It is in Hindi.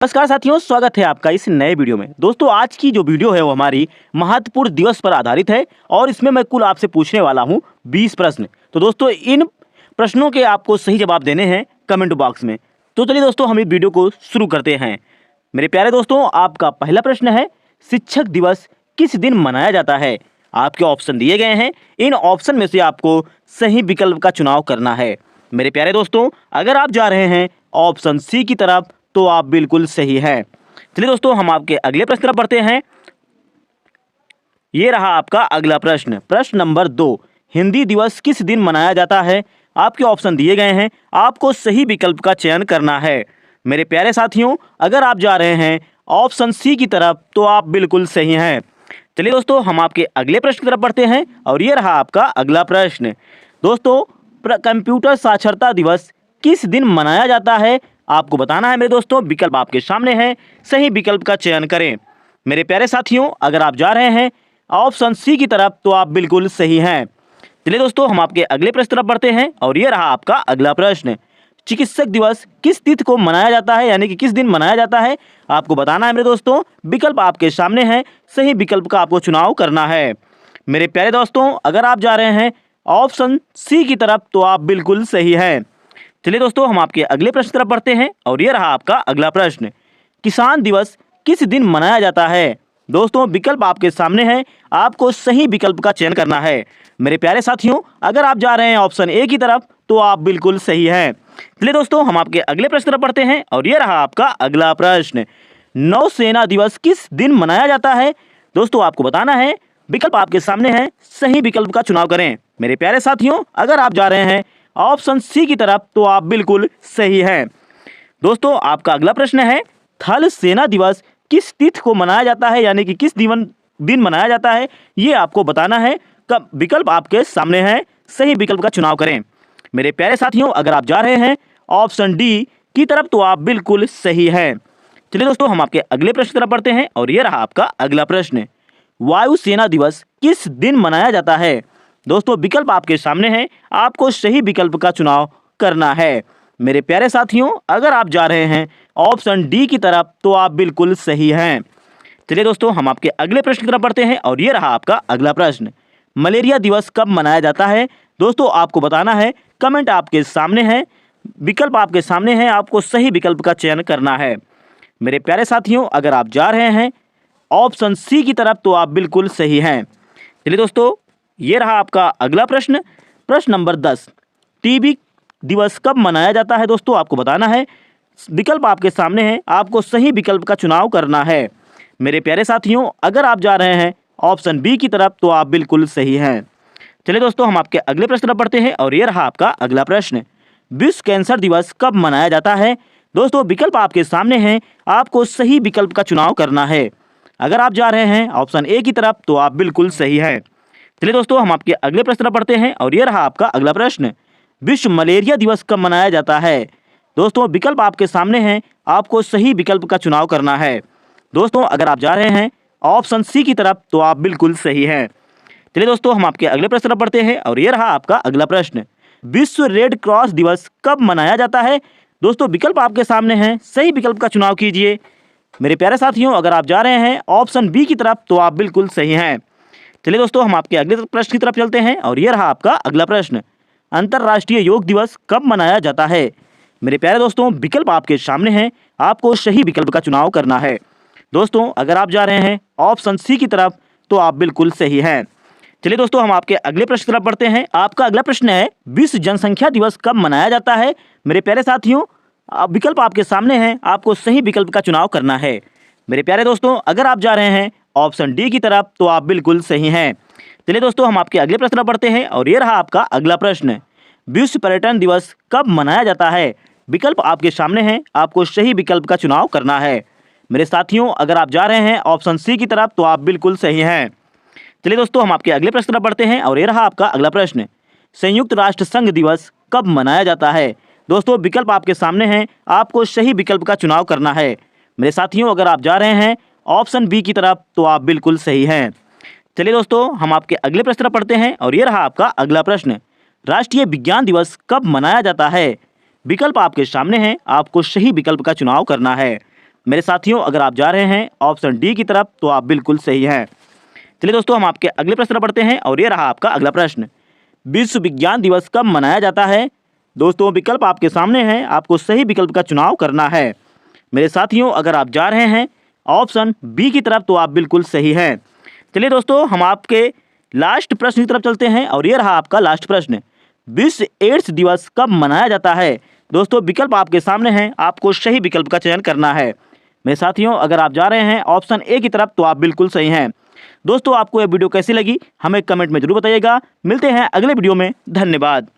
नमस्कार साथियों, स्वागत है आपका इस नए वीडियो में। दोस्तों, आज की जो वीडियो है वो हमारी महत्वपूर्ण दिवस पर आधारित है और इसमें मैं कुल आपसे पूछने वाला हूं 20 प्रश्न। तो दोस्तों, इन प्रश्नों के आपको सही जवाब देने हैं कमेंट बॉक्स में। तो चलिए दोस्तों, हम इस वीडियो को शुरू करते हैं। मेरे प्यारे दोस्तों, आपका पहला प्रश्न है, शिक्षक दिवस किस दिन मनाया जाता है? आपके ऑप्शन दिए गए हैं, इन ऑप्शन में से आपको सही विकल्प का चुनाव करना है। मेरे प्यारे दोस्तों, अगर आप जा रहे हैं ऑप्शन सी की तरफ तो आप बिल्कुल सही हैं। चलिए दोस्तों, हम आपके अगले प्रश्न तरफ बढ़ते हैं। ये रहा आपका अगला प्रश्न। प्रश्न नंबर 2, हिंदी दिवस किस दिन मनाया जाता है? आपके ऑप्शन दिए गए हैं, आपको सही विकल्प का चयन करना है। मेरे प्यारे साथियों, अगर आप जा रहे हैं ऑप्शन सी की तरफ तो आप बिल्कुल सही हैं। चलिए दोस्तों, हम आपके अगले प्रश्न की तरफ बढ़ते हैं और ये रहा आपका अगला प्रश्न। दोस्तों, कंप्यूटर साक्षरता दिवस किस दिन मनाया जाता है? आपको बताना है मेरे दोस्तों, विकल्प आपके सामने हैं, सही विकल्प का चयन करें। मेरे प्यारे साथियों, अगर आप जा रहे हैं ऑप्शन सी की तरफ तो आप बिल्कुल सही हैं। चलिए दोस्तों, हम आपके अगले प्रश्न तरफ बढ़ते हैं और ये रहा आपका अगला प्रश्न। चिकित्सक दिवस किस तिथि को मनाया जाता है, यानी कि किस दिन मनाया जाता है? आपको बताना है मेरे दोस्तों, विकल्प आपके सामने है, सही विकल्प का आपको चुनाव करना है। मेरे प्यारे दोस्तों, अगर आप जा रहे हैं ऑप्शन सी की तरफ तो आप बिल्कुल सही हैं। चलिए दोस्तों, हम आपके अगले प्रश्न तरफ बढ़ते हैं और ये रहा आपका अगला प्रश्न। किसान दिवस किस दिन मनाया जाता है? दोस्तों, विकल्प आपके सामने है, आपको सही विकल्प का चयन करना है। मेरे प्यारे साथियों, अगर आप जा रहे हैं ऑप्शन ए की तरफ तो आप बिल्कुल सही हैं। चलिए दोस्तों, हम आपके अगले प्रश्न तरफ बढ़ते हैं और ये रहा आपका अगला प्रश्न। नौसेना दिवस किस दिन मनाया जाता है? दोस्तों, आपको बताना है, विकल्प आपके सामने है, सही विकल्प का चुनाव करें। मेरे प्यारे साथियों, अगर आप जा रहे हैं ऑप्शन सी की तरफ तो आप बिल्कुल सही हैं। दोस्तों, आपका अगला प्रश्न है, थल सेना दिवस किस तिथि को मनाया जाता है, यानी कि किस दिन मनाया जाता है? ये आपको बताना है, कब विकल्प आपके सामने है, सही विकल्प का चुनाव करें। मेरे प्यारे साथियों, अगर आप जा रहे हैं ऑप्शन डी की तरफ तो आप बिल्कुल सही हैं। चलिए दोस्तों, हम आपके अगले प्रश्न की तरफ बढ़ते हैं और ये रहा आपका अगला प्रश्न। वायुसेना दिवस किस दिन मनाया जाता है? दोस्तों, विकल्प आपके सामने है, आपको सही विकल्प का चुनाव करना है। मेरे प्यारे साथियों, अगर आप जा रहे हैं ऑप्शन डी की तरफ तो आप बिल्कुल सही हैं। चलिए दोस्तों, हम आपके अगले प्रश्न की तरफ बढ़ते हैं और ये रहा आपका अगला प्रश्न। मलेरिया दिवस कब मनाया जाता है? दोस्तों, आपको बताना है, कमेंट आपके सामने है, विकल्प आपके सामने है, आपको सही विकल्प का चयन करना है। मेरे प्यारे साथियों, अगर आप जा रहे हैं ऑप्शन सी की तरफ तो आप बिल्कुल सही हैं। चलिए दोस्तों, ये रहा आपका अगला प्रश्न। प्रश्न नंबर 10, टीबी दिवस कब मनाया जाता है? दोस्तों, आपको बताना है, विकल्प आपके सामने है, आपको सही विकल्प का चुनाव करना है। मेरे प्यारे साथियों, अगर आप जा रहे हैं ऑप्शन बी की तरफ तो आप बिल्कुल सही हैं। चलिए दोस्तों, हम आपके अगले प्रश्न पर बढ़ते हैं और ये रहा आपका अगला प्रश्न। विश्व कैंसर दिवस कब मनाया जाता है? दोस्तों, विकल्प आपके सामने है, आपको सही विकल्प का चुनाव करना है। अगर आप जा रहे हैं ऑप्शन ए की तरफ तो आप बिल्कुल सही हैं। चलिए दोस्तों, हम आपके अगले प्रश्न पर बढ़ते हैं और ये रहा आपका अगला प्रश्न। विश्व मलेरिया दिवस कब मनाया जाता है? दोस्तों, विकल्प आपके सामने हैं, आपको सही विकल्प का चुनाव करना है। दोस्तों, अगर आप जा रहे हैं ऑप्शन सी की तरफ तो आप बिल्कुल सही हैं। चलिए दोस्तों, हम आपके अगले प्रश्न पर बढ़ते हैं और ये रहा आपका अगला प्रश्न। विश्व रेड क्रॉस दिवस कब मनाया जाता है? दोस्तों, विकल्प आपके सामने हैं, सही विकल्प का चुनाव कीजिए। मेरे प्यारे साथियों, अगर आप जा रहे हैं ऑप्शन बी की तरफ तो आप बिल्कुल सही हैं। चलिए दोस्तों, हम आपके अगले प्रश्न की तरफ चलते हैं और ये रहा आपका अगला प्रश्न। अंतर्राष्ट्रीय योग दिवस कब मनाया जाता है? मेरे प्यारे दोस्तों, विकल्प आपके सामने हैं, आपको सही विकल्प का चुनाव करना है। दोस्तों, अगर आप जा रहे हैं ऑप्शन सी की तरफ तो आप बिल्कुल सही हैं। चलिए दोस्तों, हम आपके अगले प्रश्न की तरफ बढ़ते हैं। आपका अगला प्रश्न है, विश्व जनसंख्या दिवस कब मनाया जाता है? मेरे प्यारे साथियों, विकल्प आपके सामने हैं, आपको सही विकल्प का चुनाव करना है। मेरे प्यारे दोस्तों, अगर आप जा रहे हैं ऑप्शन डी की तरफ तो आप बिल्कुल सही हैं। चलिए दोस्तों, हम आपके अगले प्रश्न पर बढ़ते हैं और ये रहा आपका अगला प्रश्न। विश्व पर्यटन दिवस कब मनाया जाता है? विकल्प आपके सामने हैं, आपको सही विकल्प का चुनाव करना है। मेरे साथियों, अगर आप जा रहे हैं ऑप्शन सी की तरफ तो आप बिल्कुल सही हैं। चलिए दोस्तों, हम आपके अगले प्रश्न पर बढ़ते हैं और ये रहा आपका अगला प्रश्न। संयुक्त राष्ट्र संघ दिवस कब मनाया जाता है? दोस्तों, विकल्प आपके सामने हैं, आपको सही विकल्प का चुनाव करना है। मेरे साथियों, अगर आप जा रहे हैं ऑप्शन बी की तरफ तो आप बिल्कुल सही हैं। चलिए दोस्तों, हम आपके अगले प्रश्न पर पढ़ते हैं और ये रहा आपका अगला प्रश्न। राष्ट्रीय विज्ञान दिवस कब मनाया जाता है? विकल्प आपके सामने हैं, आपको सही विकल्प का चुनाव करना है। मेरे साथियों, अगर आप जा रहे हैं ऑप्शन डी की तरफ तो आप बिल्कुल सही हैं। चलिए दोस्तों, हम आपके अगले प्रश्न पर बढ़ते हैं और ये रहा आपका अगला प्रश्न। विश्व विज्ञान दिवस कब मनाया जाता है? दोस्तों, विकल्प आपके सामने हैं, आपको सही विकल्प का चुनाव करना है। मेरे साथियों, अगर आप जा रहे हैं ऑप्शन बी की तरफ तो आप बिल्कुल सही हैं। चलिए दोस्तों, हम आपके लास्ट प्रश्न की तरफ चलते हैं और ये रहा आपका लास्ट प्रश्न। विश्व एड्स दिवस कब मनाया जाता है? दोस्तों, विकल्प आपके सामने हैं, आपको सही विकल्प का चयन करना है। मेरे साथियों, अगर आप जा रहे हैं ऑप्शन ए की तरफ तो आप बिल्कुल सही हैं। दोस्तों, आपको यह वीडियो कैसी लगी हमें कमेंट में जरूर बताइएगा। मिलते हैं अगले वीडियो में। धन्यवाद।